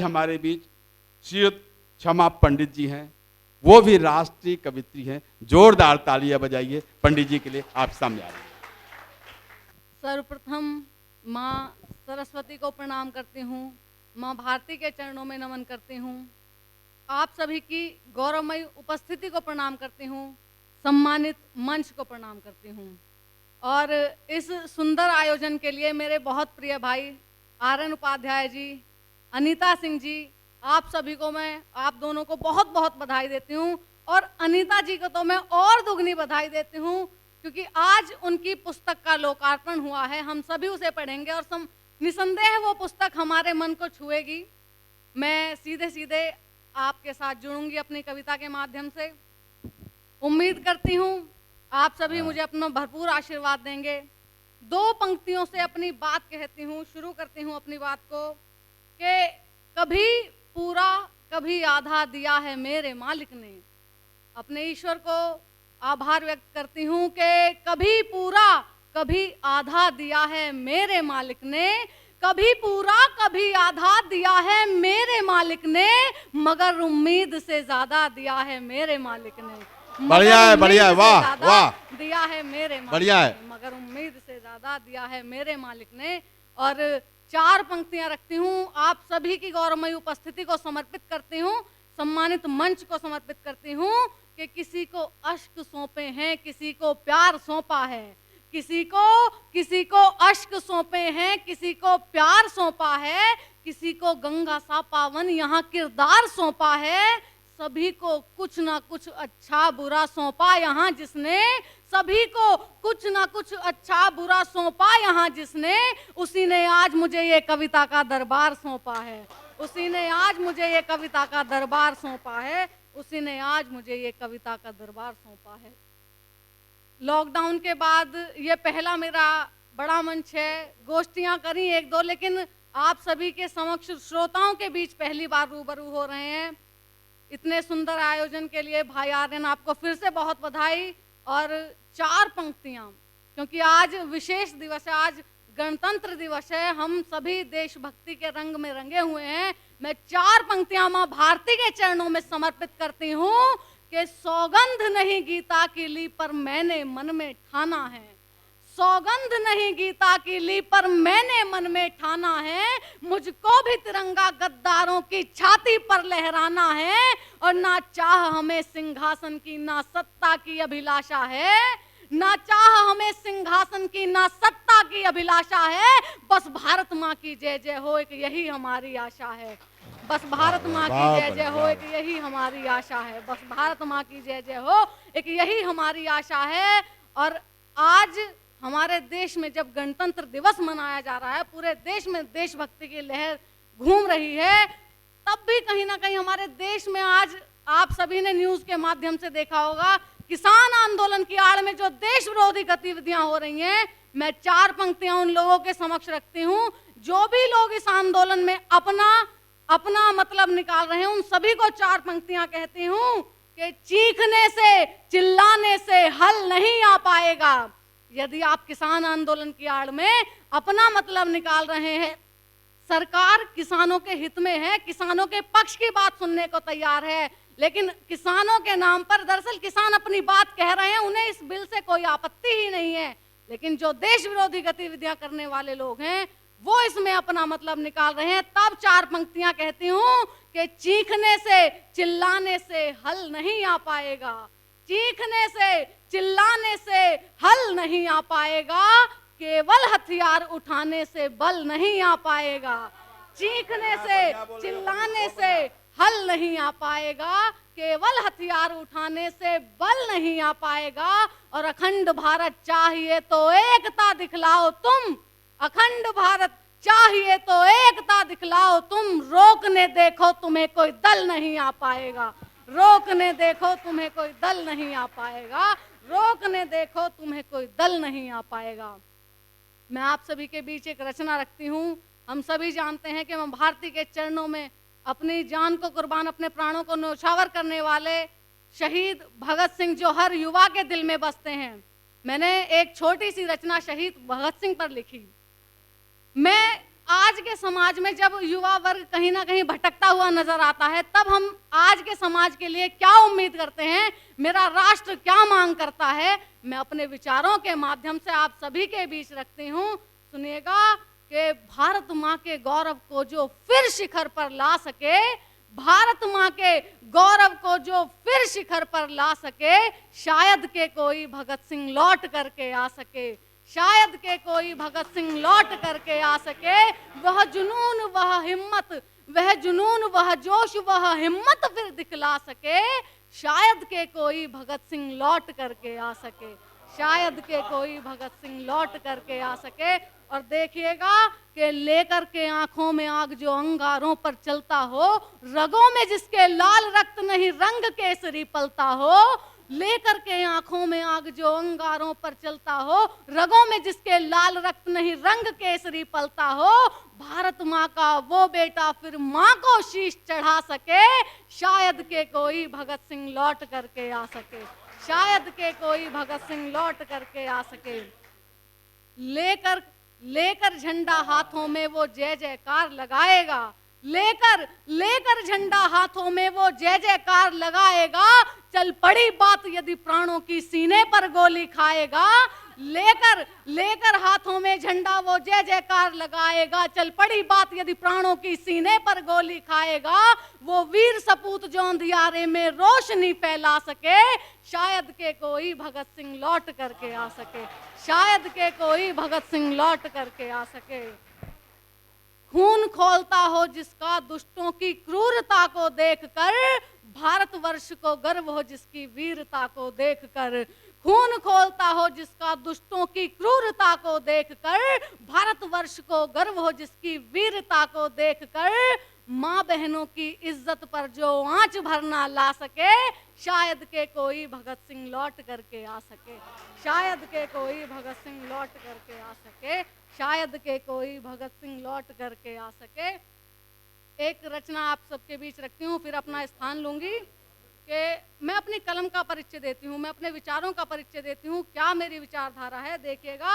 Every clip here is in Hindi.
हमारे बीच श्रीयुत क्षमा पंडित जी हैं, वो भी राष्ट्रीय कवित्री हैं। जोरदार तालियां बजाइए पंडित जी के लिए। आप सामने आ रहे हैं। सर्वप्रथम माँ सरस्वती को प्रणाम करती हूँ, माँ भारती के चरणों में नमन करती हूँ, आप सभी की गौरवमयी उपस्थिति को प्रणाम करती हूँ, सम्मानित मंच को प्रणाम करती हूँ। और इस सुंदर आयोजन के लिए मेरे बहुत प्रिय भाई आर.एन. उपाध्याय जी, अनीता सिंह जी, आप सभी को मैं, आप दोनों को बहुत बहुत बधाई देती हूँ। और अनीता जी को तो मैं और दुगनी बधाई देती हूँ, क्योंकि आज उनकी पुस्तक का लोकार्पण हुआ है। हम सभी उसे पढ़ेंगे और निसंदेह वो पुस्तक हमारे मन को छुएगी। मैं सीधे सीधे आपके साथ जुड़ूंगी अपनी कविता के माध्यम से। उम्मीद करती हूँ आप सभी मुझे अपना भरपूर आशीर्वाद देंगे। दो पंक्तियों से अपनी बात कहती हूँ, शुरू करती हूँ अपनी बात को कि कभी पूरा कभी आधा दिया है मेरे मालिक ने। अपने ईश्वर को आभार व्यक्त करती हूँ कि कभी पूरा कभी आधा दिया है मेरे मालिक ने, कभी पूरा कभी आधा दिया है मेरे मालिक ने, मगर उम्मीद से ज्यादा दिया है मेरे मालिक ने। बढ़िया है, बढ़िया है, वाह वाह, दिया है मेरे मालिक, बढ़िया है, मगर उम्मीद से ज्यादा दिया है मेरे मालिक ने। और चार पंक्तियां रखती हूँ, आप सभी की गौरवमयी उपस्थिति को समर्पित करती हूँ, सम्मानित मंच को समर्पित करती हूँ कि किसी को अश्क सौंपे हैं, किसी को प्यार सौंपा है, किसी को अश्क सौंपे हैं, किसी को प्यार सौंपा है, किसी को गंगा सा पावन यहाँ किरदार सौंपा है, सभी को कुछ ना कुछ अच्छा बुरा सौंपा यहाँ जिसने, सभी को कुछ ना कुछ अच्छा बुरा सौंपा यहाँ जिसने, उसी ने आज मुझे ये कविता का दरबार सौंपा है, उसी ने आज मुझे ये कविता का दरबार सौंपा है, उसी ने आज मुझे ये कविता का दरबार सौंपा है। लॉकडाउन के बाद ये पहला मेरा बड़ा मंच है। गोष्ठियां करी एक दो, लेकिन आप सभी के समक्ष श्रोताओं के बीच पहली बार रूबरू हो रहे हैं। इतने सुंदर आयोजन के लिए भाई आर्यन आपको फिर से बहुत बधाई। और चार पंक्तियां, क्योंकि आज विशेष दिवस है, आज गणतंत्र दिवस है, हम सभी देशभक्ति के रंग में रंगे हुए हैं। मैं चार पंक्तियां मां भारती के चरणों में समर्पित करती हूं कि सौगंध नहीं गीता की ली पर मैंने मन में ठाना है, सौगंध नहीं गीता की ली पर मैंने मन में ठाना है, मुझको भी तिरंगा गद्दारों की छाती पर लहराना है, और ना चाह हमें सिंहासन की ना सत्ता की अभिलाषा है, ना चाह हमें सिंहासन की ना सत्ता की अभिलाषा है, बस भारत माँ की जय जय हो एक यही हमारी आशा है, बस भारत माँ की जय जय हो एक यही हमारी आशा है, बस भारत माँ की जय जय हो एक यही हमारी आशा है। और आज हमारे देश में जब गणतंत्र दिवस मनाया जा रहा है, पूरे देश में देशभक्ति की लहर घूम रही है, तब भी कहीं ना कहीं हमारे देश में आज आप सभी ने न्यूज के माध्यम से देखा होगा, किसान आंदोलन की आड़ में जो देश विरोधी गतिविधियां हो रही हैं। मैं चार पंक्तियां उन लोगों के समक्ष रखती हूं, जो भी लोग इस आंदोलन में अपना मतलब निकाल रहे हैं, उन सभी को चार पंक्तियां कहती हूं कि चीखने से चिल्लाने से हल नहीं आ पाएगा। यदि आप किसान आंदोलन की आड़ में अपना मतलब निकाल रहे हैं, सरकार किसानों के हित में है, किसानों के पक्ष की बात सुनने को तैयार है, लेकिन किसानों के नाम पर दरअसल किसान अपनी बात कह रहे हैं, उन्हें इस बिल से कोई आपत्ति ही नहीं है, लेकिन जो देश विरोधी गतिविधियां करने वाले लोग हैं वो इसमें अपना मतलब निकाल रहे हैं। तब चार पंक्तियां कहती हूं कि चीखने से चिल्लाने से हल नहीं आ पाएगा, चीखने से चिल्लाने से हल नहीं आ पाएगा, केवल हथियार उठाने से बल नहीं आ पाएगा, चीखने से चिल्लाने से हल नहीं आ पाएगा, केवल हथियार उठाने से बल नहीं आ पाएगा, और अखंड भारत चाहिए तो एकता दिखलाओ तुम, अखंड भारत चाहिए तो एकता दिखलाओ तुम, रोकने देखो तुम्हें कोई दल नहीं आ पाएगा, रोकने देखो तुम्हें कोई दल नहीं आ पाएगा, रोकने देखो तुम्हें कोई दल नहीं आ पाएगा। मैं आप सभी के बीच एक रचना रखती हूँ। हम सभी जानते हैं कि मां भारती के चरणों में अपनी जान को कुर्बान, अपने प्राणों को न्यौछावर करने वाले शहीद भगत सिंह जो हर युवा के दिल में बसते हैं, मैंने एक छोटी सी रचना शहीद भगत सिंह पर लिखी। मैं आज के समाज में जब युवा वर्ग कहीं ना कहीं भटकता हुआ नजर आता है, तब हम आज के समाज के लिए क्या उम्मीद करते हैं, मेरा राष्ट्र क्या मांग करता है, मैं अपने विचारों के माध्यम से आप सभी के बीच रखती हूँ। सुनिएगा कि भारत माँ के गौरव को जो फिर शिखर पर ला सके, भारत माँ के गौरव को जो फिर शिखर पर ला सके, शायद के कोई भगत सिंह लौट करके आ सके, शायद के कोई भगत सिंह लौट करके आ सके। वह जुनून, वह हिम्मत, वह जुनून, वह जोश, वह हिम्मत फिर दिखला सके, शायद के कोई भगत सिंह लौट करके आ सके, शायद के कोई भगत सिंह लौट करके आ सके। और देखिएगा कि लेकर के आंखों में आग जो अंगारों पर चलता हो, रगों में जिसके लाल रक्त नहीं रंग केसरी पलता हो, लेकर के आंखों में आग जो अंगारों पर चलता हो, रगों में जिसके लाल रक्त नहीं रंग केसरी पलता हो, भारत माँ का वो बेटा फिर माँ को शीश चढ़ा सके, शायद के कोई भगत सिंह लौट करके आ सके, शायद के कोई भगत सिंह लौट करके आ सके। लेकर लेकर झंडा हाथों में वो जय जयकार लगाएगा, लेकर लेकर झंडा हाथों में वो जय जयकार लगाएगा, चल पड़ी बात यदि प्राणों की सीने पर गोली खाएगा, लेकर लेकर हाथों में झंडा वो जय जयकार लगाएगा, चल पड़ी बात यदि प्राणों की सीने पर गोली खाएगा, वो वीर सपूत जो अंधियारे में रोशनी फैला सके, शायद के कोई भगत सिंह लौट करके आ सके, शायद के कोई भगत सिंह लौट करके आ सके। खून खोलता हो जिसका दुष्टों की क्रूरता को देखकर, भारतवर्ष को गर्व हो जिसकी वीरता को देखकर, खून खोलता हो जिसका दुष्टों की क्रूरता को देखकर, भारतवर्ष को गर्व हो जिसकी वीरता को देखकर, माँ बहनों की इज्जत पर जो आंच भरना ला सके, शायद के कोई भगत सिंह लौट करके आ सके, शायद के कोई भगत सिंह लौट करके आ सके, शायद के कोई भगत सिंह लौट करके आ सके। एक रचना आप सबके बीच रखती हूँ, फिर अपना स्थान लूंगी कि मैं अपनी कलम का परिचय देती हूँ, मैं अपने विचारों का परिचय देती हूँ, क्या मेरी विचारधारा है। देखिएगा,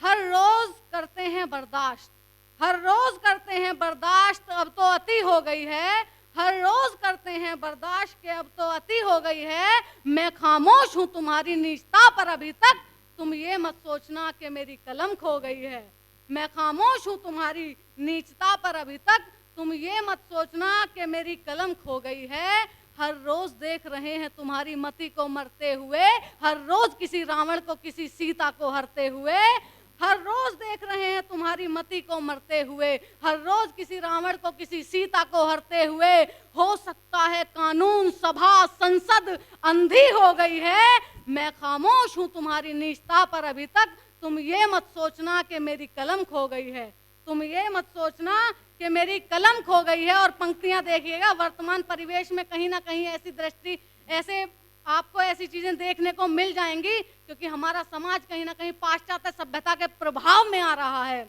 हर रोज करते हैं बर्दाश्त, हर रोज करते हैं बर्दाश्त, अब तो अति हो गई है, हर रोज करते हैं बर्दाश्त के अब तो अति हो गई है। मैं खामोश हूँ तुम्हारी नीचता पर अभी तक, तुम ये मत सोचना कि मेरी कलम खो गई है। मैं खामोश हूँ तुम्हारी नीचता पर अभी तक, तुम ये मत सोचना कि मेरी कलम खो गई है। हर रोज देख रहे हैं तुम्हारी मति को मरते हुए, हर रोज किसी रावण को किसी सीता को हरते हुए, हर रोज देख रहे हैं तुम्हारी मति को मरते हुए, हर रोज किसी रावण को किसी सीता को हरते हुए। हो सकता है कानून सभा संसद अंधी हो गई है, मैं खामोश हूँ तुम्हारी नीचता पर अभी तक, तुम ये मत सोचना कि मेरी कलम खो गई है, तुम ये मत सोचना कि मेरी कलम खो गई है। और पंक्तियां देखिएगा, वर्तमान परिवेश में कहीं ना कहीं ऐसी दृष्टि, ऐसे आपको ऐसी चीजें देखने को मिल जाएंगी, क्योंकि हमारा समाज कहीं ना कहीं पाश्चात्य सभ्यता के प्रभाव में आ रहा है।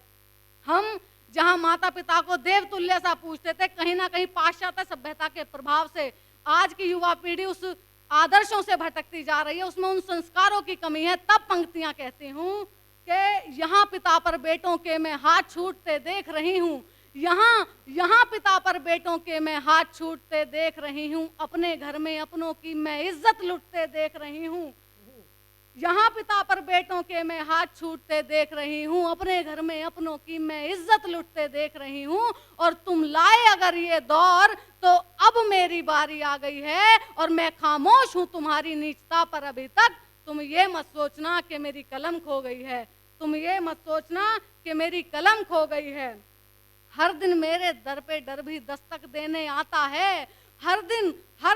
हम जहां माता पिता को देवतुल्य सा पूछते थे, कहीं ना कहीं पाश्चात्य सभ्यता के प्रभाव से आज की युवा पीढ़ी उस आदर्शों से भटकती जा रही है, उसमें उन संस्कारों की कमी है। तब पंक्तियां कहती हूँ कि यहाँ पिता पर बेटों के मैं हाथ छूटते देख रही हूँ, यहाँ पिता पर बेटों के मैं हाथ छूटते देख रही हूँ, अपने घर में अपनों की मैं इज्जत लुटते देख रही हूँ। यहाँ पिता पर बेटों के मैं हाथ छूटते देख रही हूँ, अपने घर में अपनों की मैं इज्जत लुटते देख रही हूँ। और तुम लाए अगर ये दौर तो अब मेरी बारी आ गई है, और मैं खामोश हूँ तुम्हारी नीचता पर अभी तक, तुम ये मत सोचना कि मेरी कलम खो गई है, तुम ये मत सोचना कि मेरी कलम खो गई है। हर दिन मेरे दर पे डर भी दस्तक देने आता है, हर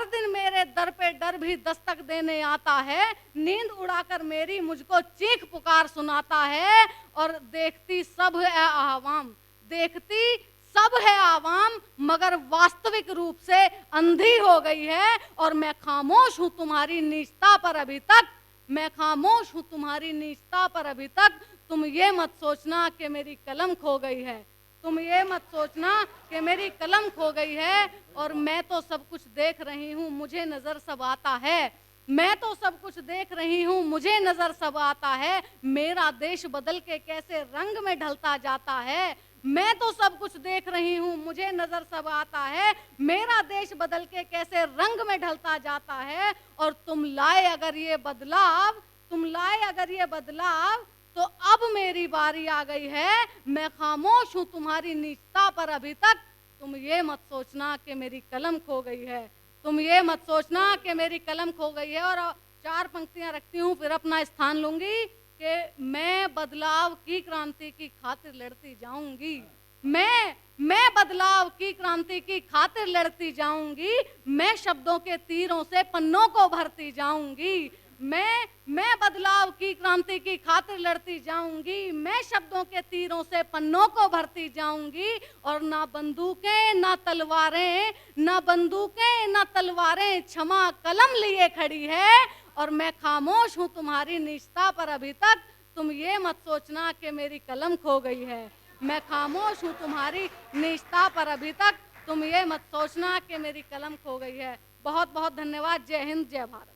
दिन मेरे दर पे डर भी दस्तक देने आता है, नींद उड़ाकर मेरी मुझको चीख पुकार सुनाता है। और देखती सब है आवाम, देखती सब है आवाम, मगर वास्तविक रूप से अंधी हो गई है। और मैं खामोश हूँ तुम्हारी नीचता पर अभी तक, मैं खामोश हूँ तुम्हारी नीचता पर अभी तक, तुम ये मत सोचना कि मेरी कलम खो गई है, तुम ये मत सोचना कि मेरी कलम खो गई है। और मैं तो सब कुछ देख रही हूँ, मुझे नजर सब आता है, मैं तो सब कुछ देख रही हूँ, मुझे नजर सब आता है। मेरा देश बदल के कैसे रंग में ढलता जाता है, मैं तो सब कुछ देख रही हूँ, मुझे नजर सब आता है, मेरा देश बदल के कैसे रंग में ढलता जाता है। और तुम लाए अगर ये बदलाव, तुम लाए अगर ये बदलाव, तो अब मेरी बारी आ गई है। मैं खामोश हूँ तुम्हारी नीचता पर अभी तक, तुम ये मत सोचना कि मेरी कलम खो गई है, तुम ये मत सोचना कि मेरी कलम खो गई है। और 4 पंक्तियां रखती हूँ, फिर अपना स्थान लूंगी कि मैं बदलाव की क्रांति की खातिर लड़ती जाऊंगी। मैं बदलाव की क्रांति की खातिर लड़ती जाऊंगी। मैं शब्दों के तीरों से पन्नों को भरती जाऊंगी। मैं बदलाव की क्रांति की खातिर लड़ती जाऊंगी। मैं शब्दों के तीरों से पन्नों को भरती जाऊंगी। और ना बंदूकें ना तलवारें, ना बंदूकें ना तलवारें क्षमा कलम लिए खड़ी है। और मैं खामोश हूँ तुम्हारी नीचता पर अभी तक, तुम ये मत सोचना कि मेरी कलम खो गई है। मैं खामोश हूँ तुम्हारी नीचता पर अभी तक, तुम ये मत सोचना कि मेरी कलम खो गई है। बहुत बहुत धन्यवाद। जय हिंद, जय भारत।